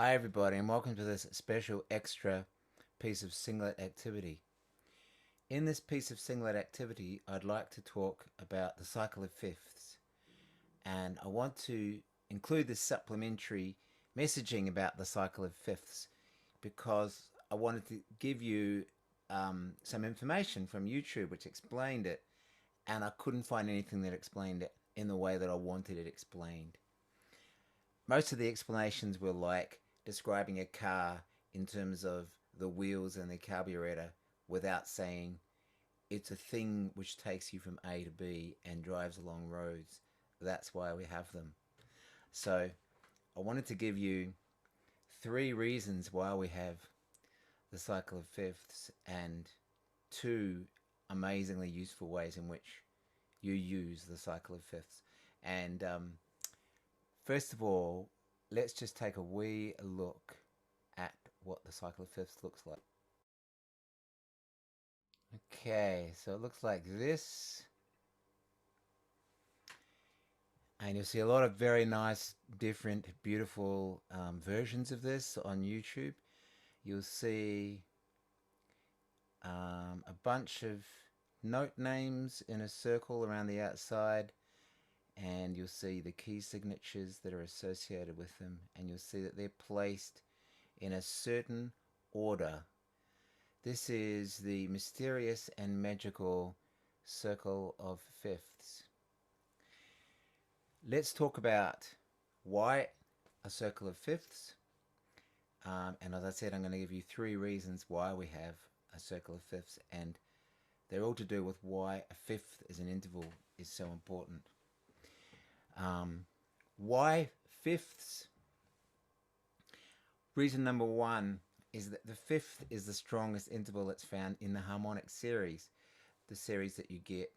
Hi everybody and welcome to this special extra piece of singlet activity. In this piece of singlet activity I'd like to talk about the cycle of fifths, and I want to include this supplementary messaging about the cycle of fifths because I wanted to give you some information from YouTube which explained it, and I couldn't find anything that explained it in the way that I wanted it explained. Most of the explanations were like describing a car in terms of the wheels and the carburetor without saying it's a thing which takes you from A to B and drives along roads. That's why we have them. So I wanted to give you 3 reasons why we have the cycle of fifths and 2 amazingly useful ways in which you use the cycle of fifths. And first of all, let's just take a wee look at what the cycle of fifths looks like. Okay, so it looks like this. And you'll see a lot of very nice, different, beautiful versions of this on YouTube. You'll see a bunch of note names in a circle around the outside, and you'll see the key signatures that are associated with them, and you'll see that they're placed in a certain order. This is the mysterious and magical circle of fifths. Let's talk about why a circle of fifths, and as I said, I'm going to give you 3 reasons why we have a circle of fifths, and they're all to do with why a fifth as an interval is so important. Why fifths? Reason number 1 is that the fifth is the strongest interval that's found in the harmonic series, the series that you get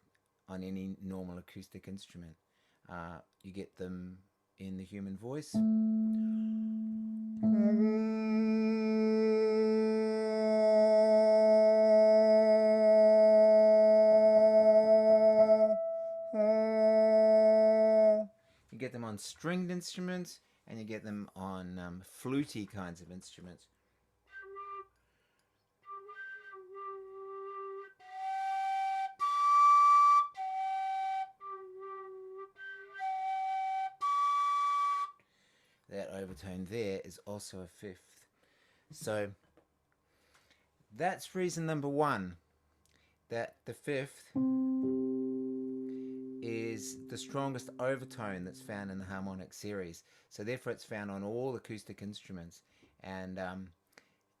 on any normal acoustic instrument. You get them in the human voice. You get them on stringed instruments, and you get them on fluty kinds of instruments. That overtone there is also a fifth. So that's reason number 1, that the fifth is the strongest overtone that's found in the harmonic series. So therefore it's found on all acoustic instruments, and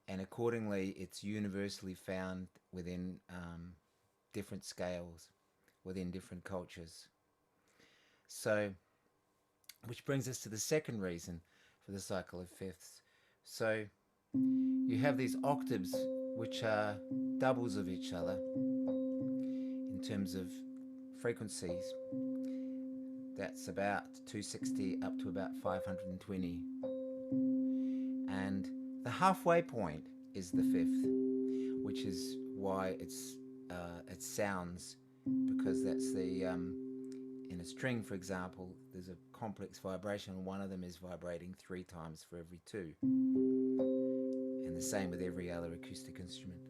accordingly it's universally found within different scales, within different cultures. So, which brings us to the second reason for the cycle of fifths. So you have these octaves which are doubles of each other in terms of frequencies. That's about 260 up to about 520, and the halfway point is the fifth, which is why it sounds, because that's the in a string, for example, there's a complex vibration, and one of them is vibrating 3 times for every 2, and the same with every other acoustic instrument.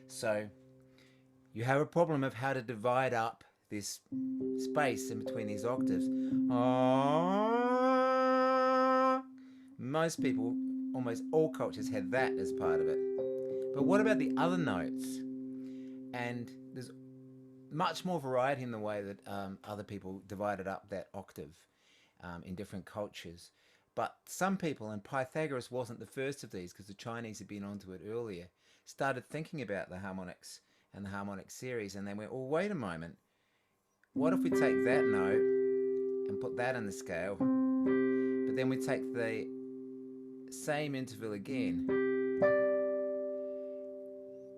So you have a problem of how to divide up this space in between these octaves. Most people, almost all cultures, had that as part of it. But what about the other notes? And there's much more variety in the way that other people divided up that octave in different cultures. But some people, and Pythagoras wasn't the first of these because the Chinese had been onto it earlier, started thinking about the harmonics and the harmonic series, and they went, oh, wait a moment, what if we take that note and put that in the scale, but then we take the same interval again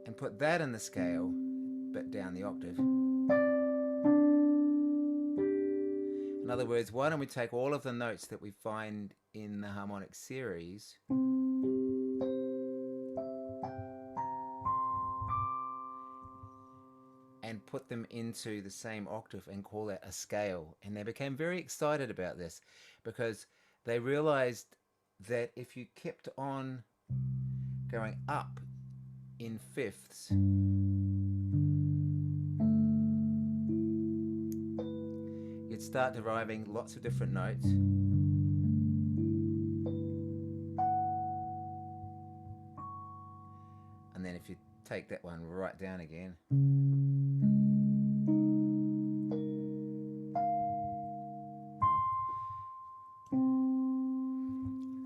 and put that in the scale but down the octave. In other words, why don't we take all of the notes that we find in the harmonic series and put them into the same octave and call that a scale? And they became very excited about this because they realized that if you kept on going up in fifths, you'd start deriving lots of different notes. And then if you take that one right down again,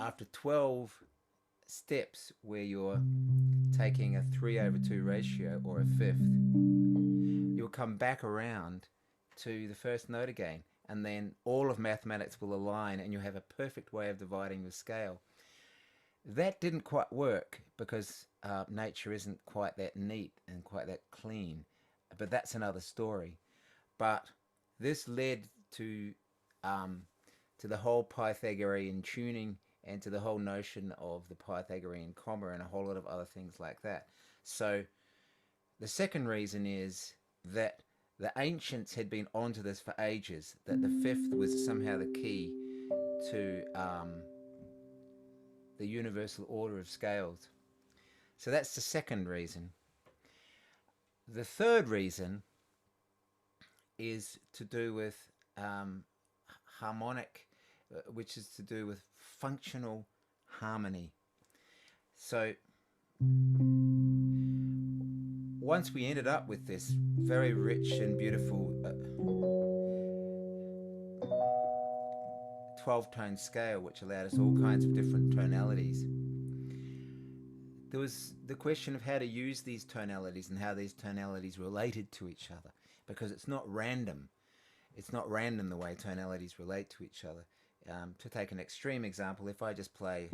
after 12 steps where you're taking a 3/2 ratio or a fifth, you'll come back around to the first note again, and then all of mathematics will align and you'll have a perfect way of dividing the scale. That didn't quite work because nature isn't quite that neat and quite that clean, but that's another story. But this led to the whole Pythagorean tuning and to the whole notion of the Pythagorean comma and a whole lot of other things like that. So the second reason is that the ancients had been onto this for ages, that the fifth was somehow the key to the universal order of scales. So that's the second reason. The third reason is to do with harmonic, which is to do with functional harmony. So once we ended up with this very rich and beautiful 12-tone scale, which allowed us all kinds of different tonalities, there was the question of how to use these tonalities and how these tonalities related to each other, because it's not random. It's not random the way tonalities relate to each other. To take an extreme example, if I just play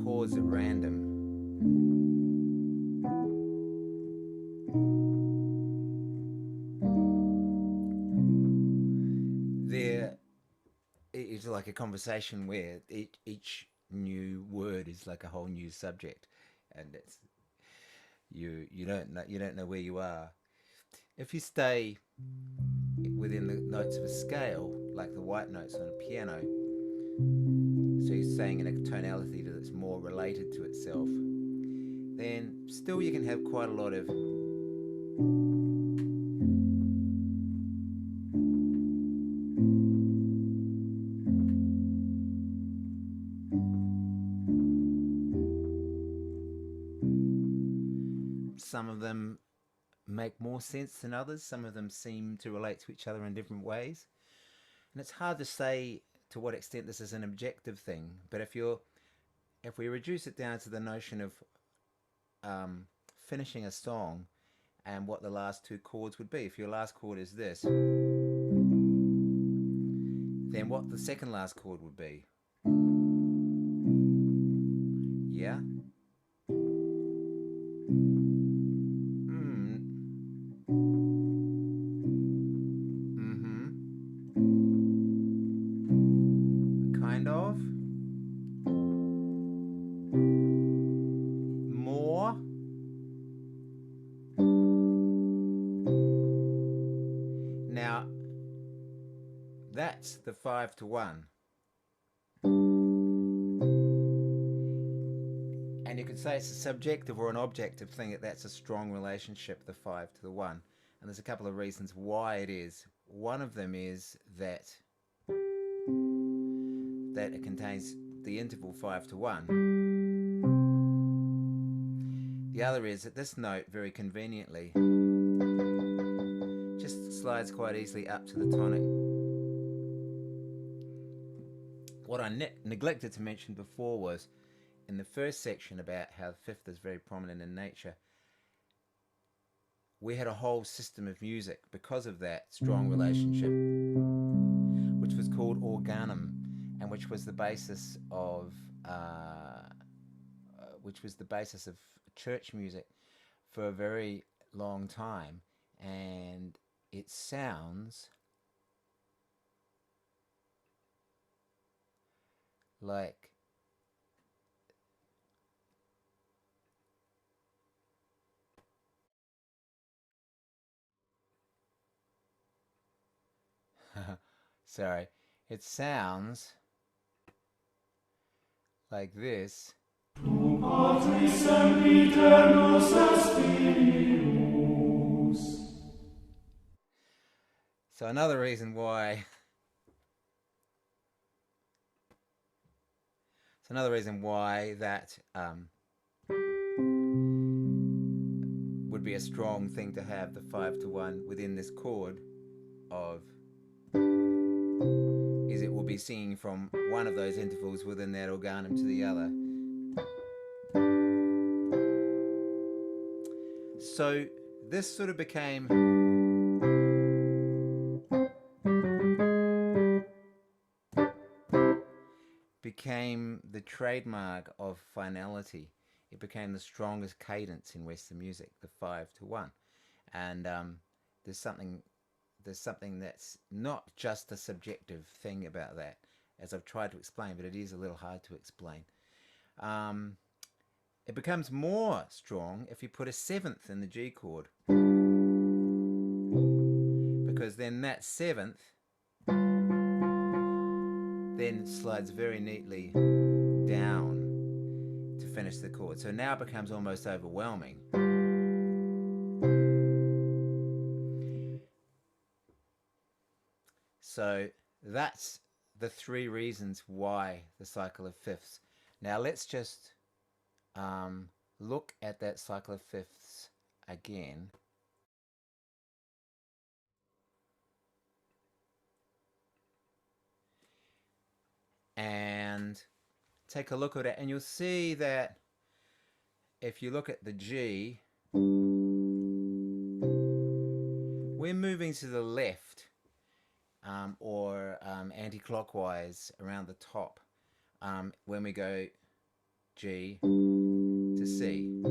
chords at random, there is like a conversation where each new word is like a whole new subject, and it's you don't know where you are. If you stay within the notes of a scale, like the white notes on a piano, so you're staying in a tonality that's more related to itself, then still you can have quite a lot of some of them make more sense than others. Some of them seem to relate to each other in different ways. And it's hard to say to what extent this is an objective thing. But if we reduce it down to the notion of finishing a song and what the last two chords would be. If your last chord is this, then what the second last chord would be. Yeah? Kind of. More. Now, that's the 5-1. And you could say it's a subjective or an objective thing, that's a strong relationship, the 5-1. And there's a couple of reasons why it is. One of them is that it contains the interval 5-1. The other is that this note, very conveniently, just slides quite easily up to the tonic. What I neglected to mention before was, in the first section about how the fifth is very prominent in nature, we had a whole system of music because of that strong relationship, which was called organum, and which was the basis of church music for a very long time, and it sounds like sorry, It sounds like this. So another reason why that would be a strong thing to have the 5-to-1 within this chord of is it will be singing from one of those intervals within that organum to the other. So this sort of became the trademark of finality. It became the strongest cadence in Western music, the 5-to-1. And there's something that's not just a subjective thing about that, as I've tried to explain, but it is a little hard to explain. It becomes more strong if you put a 7th in the G chord, because then that 7th then slides very neatly down to finish the chord. So now it becomes almost overwhelming. So that's the 3 reasons why the cycle of fifths. Now let's just look at that cycle of fifths again. And take a look at it, and you'll see that if you look at the G, we're moving to the left or anti-clockwise around the top when we go G to C.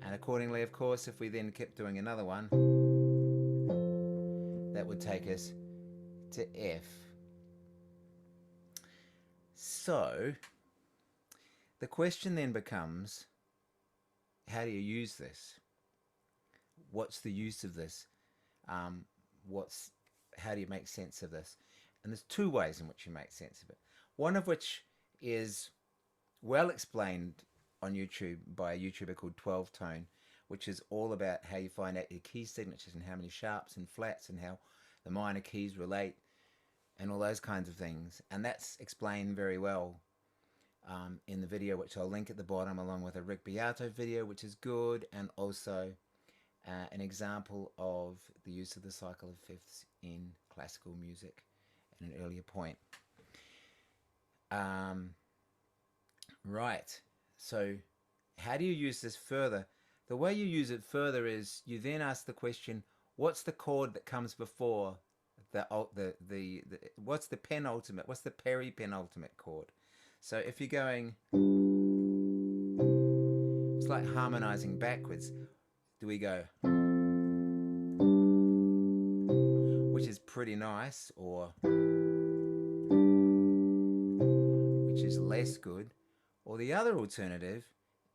And accordingly, of course, if we then kept doing another one, that would take us to F. So the question then becomes, how do you use this? What's the use of this? How do you make sense of this? And there's 2 ways in which you make sense of it. One of which is well explained on YouTube by a YouTuber called 12 Tone, which is all about how you find out your key signatures and how many sharps and flats and how the minor keys relate and all those kinds of things. And that's explained very well in the video, which I'll link at the bottom, along with a Rick Beato video, which is good, and also an example of the use of the cycle of fifths in classical music at an earlier point. Right, so how do you use this further? The way you use it further is you then ask the question, what's the chord that comes before what's the penultimate, what's the peri-penultimate chord? So if you're going, it's like harmonizing backwards. Do we go, which is pretty nice, or which is less good? Or the other alternative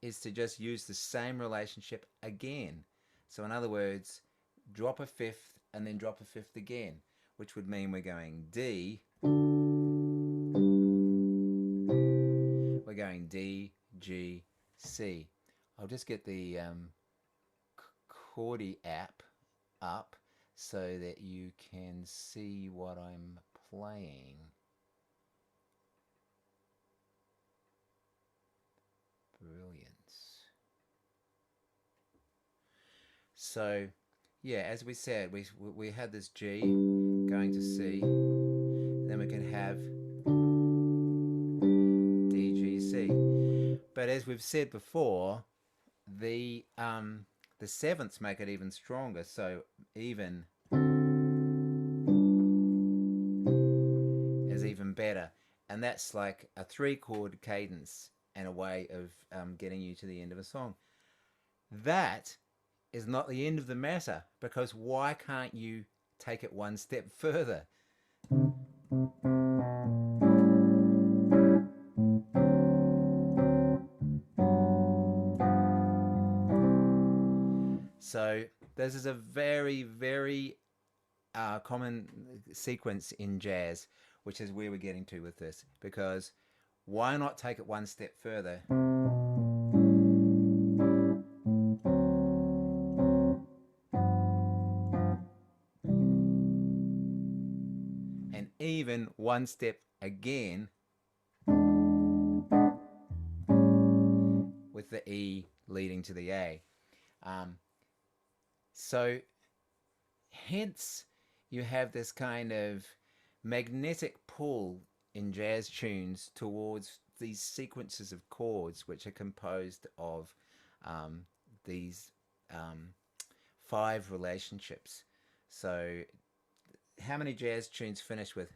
is to just use the same relationship again. So in other words, drop a 5th and then drop a 5th again, which would mean we're going D, we're going D, G, C. I'll just get the Chordy app up so that you can see what I'm playing. Brilliant. So yeah, as we said, we had this G going to C, then we can have D, G, C. But as we've said before, the 7ths make it even stronger, so even is even better. And that's like a 3-chord cadence and a way of getting you to the end of a song. That is not the end of the matter, because why can't you take it one step further? So this is a very, very common sequence in jazz, which is where we're getting to with this, because why not take it one step further? And even one step again with the E leading to the A. So hence you have this kind of magnetic pull in jazz tunes towards these sequences of chords, which are composed of these 5 relationships. So how many jazz tunes finish with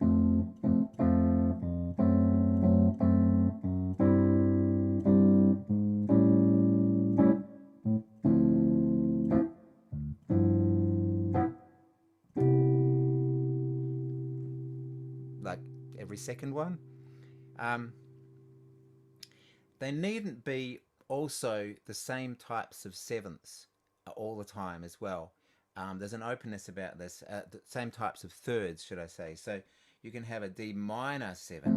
like every second one? They needn't be also the same types of sevenths all the time as well. There's an openness about this. The same types of thirds, should I say. So you can have a D minor 7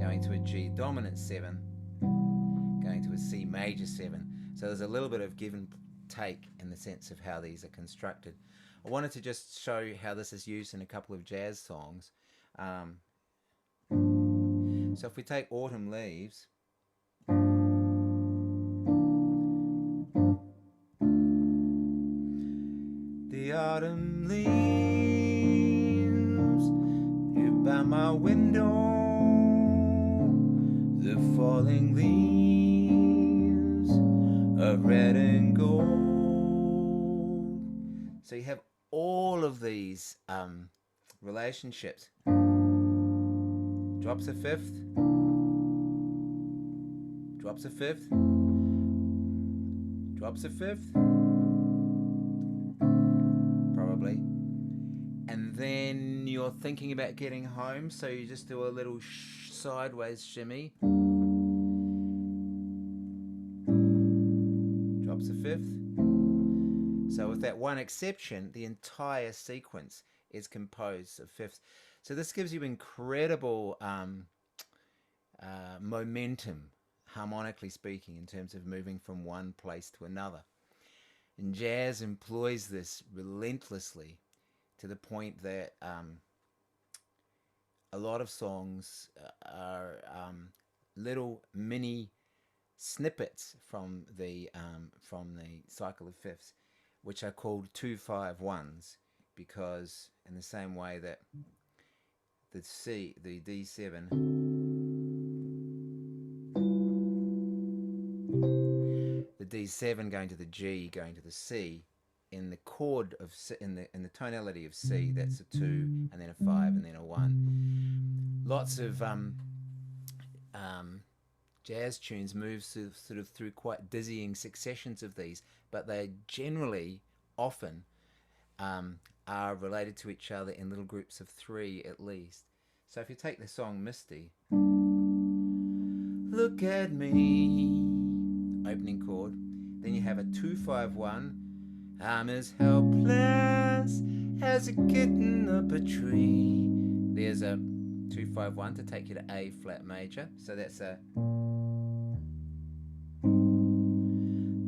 going to a G dominant 7 going to a C major 7. So there's a little bit of give and take in the sense of how these are constructed. I wanted to just show you how this is used in a couple of jazz songs. So if we take Autumn Leaves, the autumn leaves here by my window, the falling leaves of red and gold. So you have all of these relationships. Drops a fifth, drops a fifth, drops a fifth, probably. And then you're thinking about getting home, so you just do a little sideways shimmy. Drops a fifth. So with that one exception, the entire sequence is composed of fifths. So this gives you incredible momentum, harmonically speaking, in terms of moving from one place to another. And jazz employs this relentlessly to the point that a lot of songs are little mini snippets from the cycle of fifths, which are called 2-5-1s, because in the same way that the D7, the D7 going to the G, going to the C, in the chord of in the tonality of C, that's a 2 and then a 5 and then a 1. Lots of jazz tunes move sort of through quite dizzying successions of these, but they generally often are related to each other in little groups of 3 at least. So if you take the song Misty, look at me, opening chord, then you have a 2-5-1, I'm as helpless as a kitten up a tree. There's a 2-5-1 to take you to A flat major, so that's a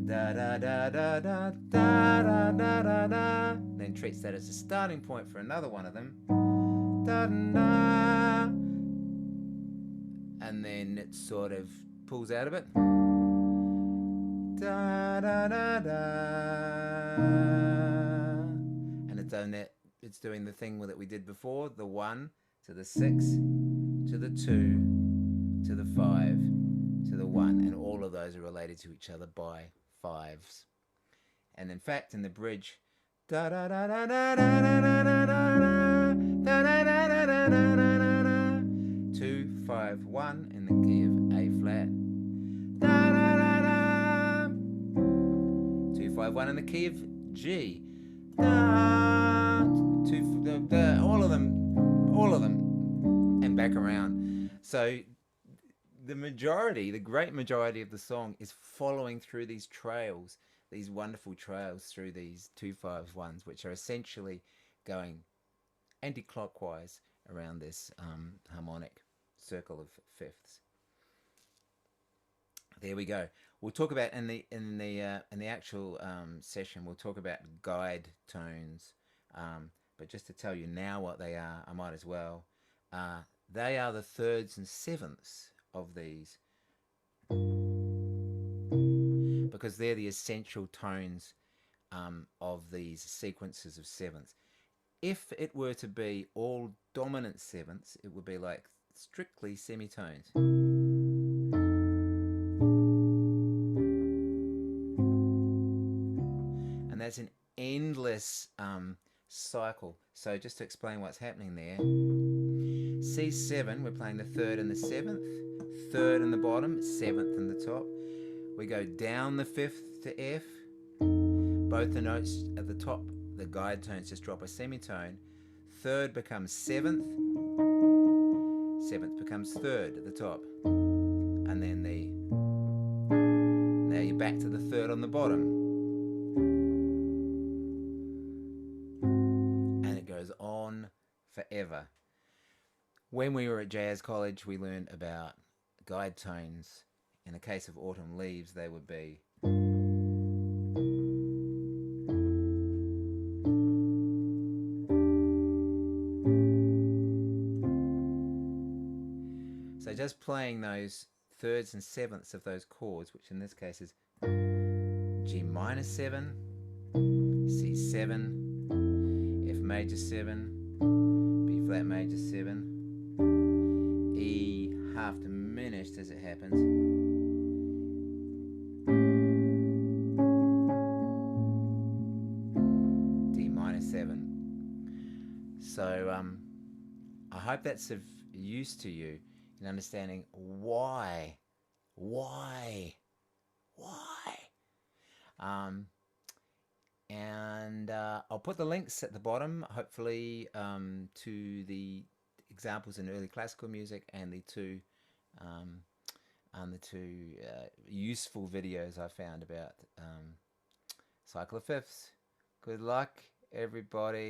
da da da da da da da da da da. Then treats that as a starting point for another one of them. Da da. And then it sort of pulls out of it. Da da da da. And it's doing the thing that we did before, the 1 to the 6 to the 2 to the 5 to the 1, and all of those are related to each other by 5s. And in fact, in the bridge, da da da da da da da da da da da da da da 2-5-1 in the key of A flat, da da da da 2-5-1 in the key of G, da, all of them, and back around. So the great majority of the song is following through these trails these wonderful trails through these 2/5 which are essentially going anti-clockwise around this harmonic circle of fifths. There we go. We'll talk about in the actual session. We'll talk about guide tones, but just to tell you now what they are, I might as well. They are the thirds and sevenths of these, because they're the essential tones of these sequences of sevenths. If it were to be all dominant sevenths, it would be like strictly semitones. And that's an endless cycle. So just to explain what's happening there, C7, we're playing the third and the seventh, third in the bottom, seventh in the top. We go down the fifth to F. Both the notes at the top, the guide tones, just drop a semitone. Third becomes seventh. Seventh becomes third at the top. And then now you're back to the third on the bottom. And it goes on forever. When we were at jazz college, we learned about guide tones. In the case of Autumn Leaves, they would be so just playing those thirds and sevenths of those chords, which in this case is G minor 7, C7, F major 7, B flat major 7, E half diminished as it happens, D minor 7. So I hope that's of use to you in understanding why. And I'll put the links at the bottom, hopefully, to the examples in early classical music and the two useful videos I found about cycle of fifths. Good luck, everybody.